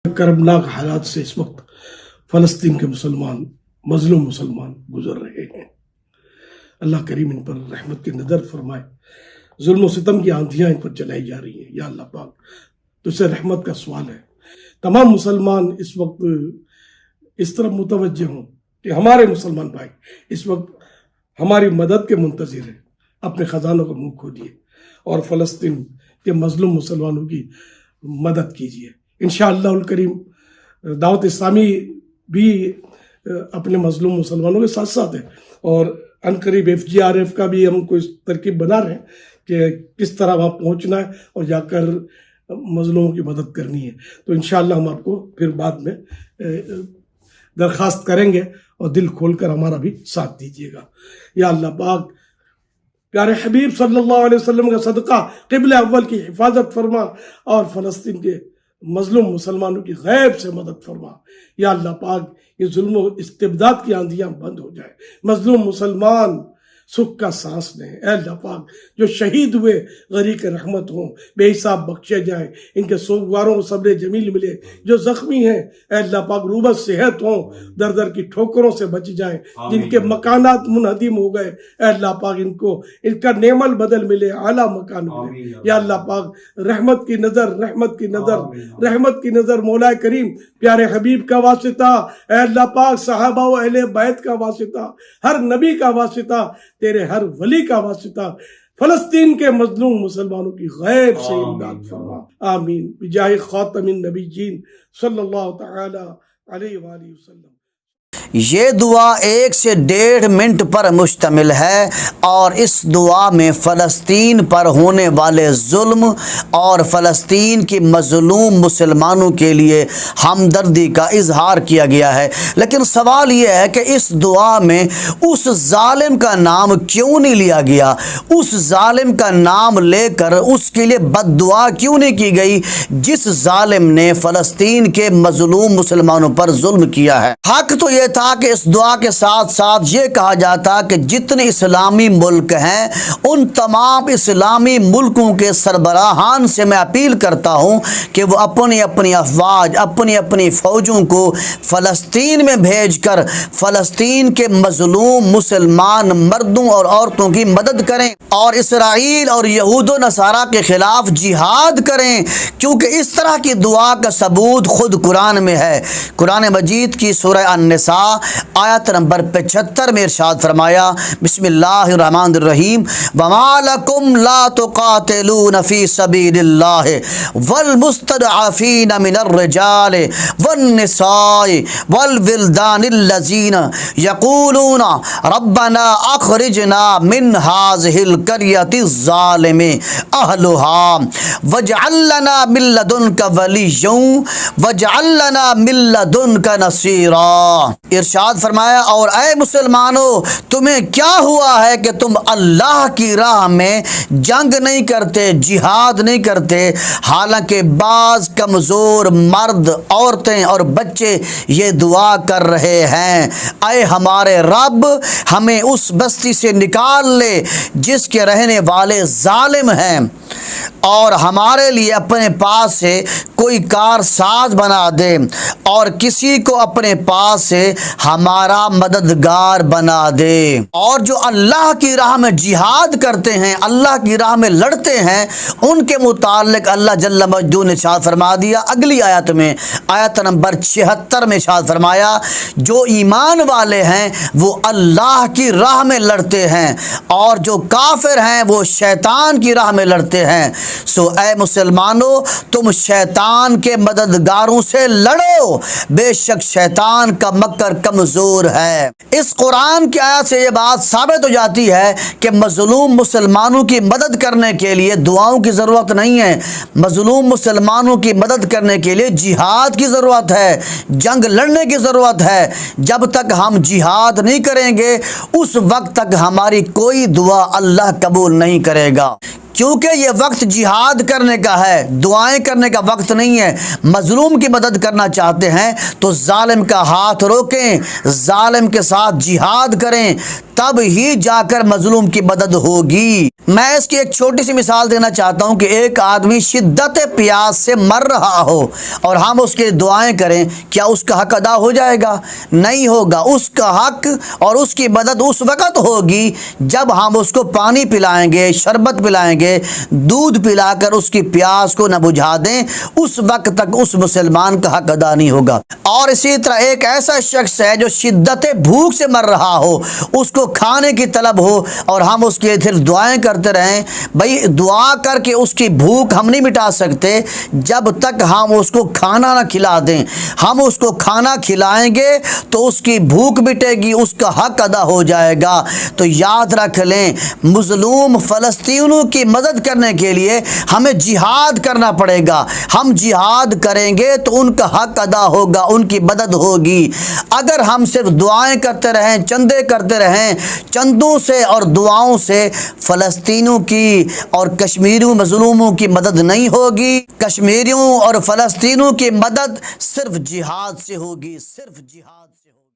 کربناک حالات سے اس وقت فلسطین کے مسلمان مظلوم مسلمان گزر رہے ہیں۔ اللہ کریم ان پر رحمت کی نظر فرمائے۔ ظلم و ستم کی آندھیاں ان پر چلائی جا رہی ہیں۔ یا اللہ پاک تجھ سے رحمت کا سوال ہے، تمام مسلمان اس وقت اس طرف متوجہ ہوں کہ ہمارے مسلمان بھائی اس وقت ہماری مدد کے منتظر ہیں، اپنے خزانوں کا منہ کھودیے اور فلسطین کے مظلوم مسلمانوں کی مدد کیجیے۔ انشاءاللہ الکریم دعوت اسلامی بھی اپنے مظلوم مسلمانوں کے ساتھ ساتھ ہے، اور عنقریب FGRF کا بھی ہم کوئی ترکیب بنا رہے ہیں کہ کس طرح وہاں پہنچنا ہے اور جا کر مظلوموں کی مدد کرنی ہے۔ تو انشاءاللہ ہم آپ کو پھر بعد میں درخواست کریں گے اور دل کھول کر ہمارا بھی ساتھ دیجیے گا۔ یا اللہ پاک پیارے حبیب صلی اللہ علیہ وسلم کا صدقہ قبلہ اول کی حفاظت فرما اور فلسطین کے مظلوم مسلمانوں کی غیب سے مدد فرما۔ یا اللہ پاک یہ ظلم و استبداد کی آندھیاں بند ہو جائے، مظلوم مسلمان سکھ کا سانس لیں۔ اے اللہ پاک جو شہید ہوئے غریق رحمت ہوں، بے حساب بخشے جائیں، ان کے سوگواروں کو صبر جمیل ملے۔ جو زخمی ہیں اے اللہ پاک روبت صحت ہوں، در در کی ٹھوکروں سے بچ جائیں۔ جن کے مکانات منہدم ہو گئے اے اللہ پاک ان کا نعم البدل ملے، اعلیٰ مکان ملے۔ یا اللہ پاک رحمت کی نظر رحمت کی نظر مولا کریم پیارے حبیب کا واسطہ، اے اللہ پاک صحابہ و اہل بیت کا واسطہ، ہر نبی کا واسطہ، تیرے ہر ولی کا واسطہ فلسطین کے مظلوم مسلمانوں کی غیب سے امداد فرما۔ آمین بجاہ خاتم النبیین صلی اللہ تعالی علیہ وآلہ وسلم۔ یہ دعا 1 سے 1.5 منٹ پر مشتمل ہے، اور اس دعا میں فلسطین پر ہونے والے ظلم اور فلسطین کی مظلوم مسلمانوں کے لیے ہمدردی کا اظہار کیا گیا ہے۔ لیکن سوال یہ ہے کہ اس دعا میں اس ظالم کا نام کیوں نہیں لیا گیا؟ اس ظالم کا نام لے کر اس کے لیے بد دعا کیوں نہیں کی گئی جس ظالم نے فلسطین کے مظلوم مسلمانوں پر ظلم کیا ہے؟ حق تو یہ تھا کہ اس دعا کے ساتھ ساتھ یہ کہا جاتا کہ جتنے اسلامی ملک ہیں ان تمام اسلامی ملکوں کے سربراہان سے میں اپیل کرتا ہوں کہ وہ اپنی اپنی افواج اپنی فوجوں کو فلسطین میں بھیج کر فلسطین کے مظلوم مسلمان مردوں اور عورتوں کی مدد کریں اور اسرائیل اور یہود و نصارہ کے خلاف جہاد کریں، کیونکہ اس طرح کی دعا کا ثبوت خود قرآن میں ہے۔ قرآن مجید کی سورہ النساء آیت نمبر 75 میں ارشاد فرمایا، بسم اللہ الرحمن الرحیم، وَمَا لَكُمْ لَا تُقَاتِلُونَ فِي سَبِيلِ اللَّهِ وَالْمُسْتَضْعَفِينَ مِنَ الرِّجَالِ وَالنِّسَاءِ وَالْوِلْدَانِ الَّذِينَ يَقُولُونَ رَبَّنَا أَخْرِجْنَا مِنْ هَٰذِهِ الْقَرْيَةِ الظَّالِمِ أَهْلُهَا وَاجْعَل لَّنَا مِن لَّدُنكَ وَلِيًّا وَاجْعَل لَّنَا مِن لَّدُنكَ نَصِيرًا۔ ارشاد فرمایا، اور اے مسلمانوں تمہیں کیا ہوا ہے کہ تم اللہ کی راہ میں جنگ نہیں کرتے، جہاد نہیں کرتے، حالانکہ بعض کمزور مرد، عورتیں اور بچے یہ دعا کر رہے ہیں، اے ہمارے رب ہمیں اس بستی سے نکال لے جس کے رہنے والے ظالم ہیں، اور ہمارے لیے اپنے پاس سے کوئی کار ساز بنا دے، اور کسی کو اپنے پاس سے ہمارا مددگار بنا دے۔ اور جو اللہ کی راہ میں جہاد کرتے ہیں، اللہ کی راہ میں لڑتے ہیں، ان کے متعلق اللہ جل مجدہ نے ارشاد فرما دیا اگلی آیت میں، آیت نمبر 76 میں ارشاد فرمایا، جو ایمان والے ہیں وہ اللہ کی راہ میں لڑتے ہیں، اور جو کافر ہیں وہ شیطان کی راہ میں لڑتے ہیں۔ سو اے مسلمانوں تم شیطان کے مددگاروں سے لڑو، بے شک شیطان کا مکر کمزور ہے۔ اس قرآن کی آیت سے یہ بات ثابت ہو جاتی ہے کہ مظلوم مسلمانوں کی مدد کرنے کے لیے دعاؤں کی ضرورت نہیں ہے، مظلوم مسلمانوں کی مدد کرنے کے لیے جہاد کی ضرورت ہے، جنگ لڑنے کی ضرورت ہے۔ جب تک ہم جہاد نہیں کریں گے اس وقت تک ہماری کوئی دعا اللہ قبول نہیں کرے گا، کیونکہ یہ وقت جہاد کرنے کا ہے، دعائیں کرنے کا وقت نہیں ہے۔ مظلوم کی مدد کرنا چاہتے ہیں تو ظالم کا ہاتھ روکیں، ظالم کے ساتھ جہاد کریں، تب ہی جا کر مظلوم کی مدد ہوگی۔ میں اس کی ایک چھوٹی سی مثال دینا چاہتا ہوں کہ ایک آدمی شدت پیاس سے مر رہا ہو اور ہم اس کے دعائیں کریں، کیا اس کا حق ادا ہو جائے گا؟ نہیں ہوگا۔ اس کا حق اور اس کی مدد اس وقت ہوگی جب ہم اس کو پانی پلائیں گے، شربت پلائیں گے، دودھ پلا کر اس کی پیاس کو نہ بجھا دیں، اس وقت تک اس مسلمان کا حق ادا نہیں ہوگا۔ اور اسی طرح ایک ایسا شخص ہے جو شدت بھوک سے مر رہا ہو، اس کو کھانے کی طلب ہو اور ہم اس کے صرف دعائیں کرتے رہیں، بھائی دعا کر کے اس کی بھوک ہم نہیں مٹا سکتے جب تک ہم اس کو کھانا نہ کھلا دیں۔ ہم اس کو کھانا کھلائیں گے تو اس کی بھوک مٹے گی، اس کا حق ادا ہو جائے گا۔ تو یاد رکھ لیں، مظلوم فلسطینیوں کی مدد کرنے کے لیے ہمیں جہاد کرنا پڑے گا۔ ہم جہاد کریں گے تو ان کا حق ادا ہوگا، ان کی مدد ہوگی۔ اگر ہم صرف دعائیں کرتے رہیں، چندے کرتے رہیں، چندوں سے اور دعاؤں سے فلسطینیوں کی اور کشمیریوں مظلوموں کی مدد نہیں ہوگی۔ کشمیریوں اور فلسطینیوں کی مدد صرف جہاد سے ہوگی، صرف جہاد سے ہوگی۔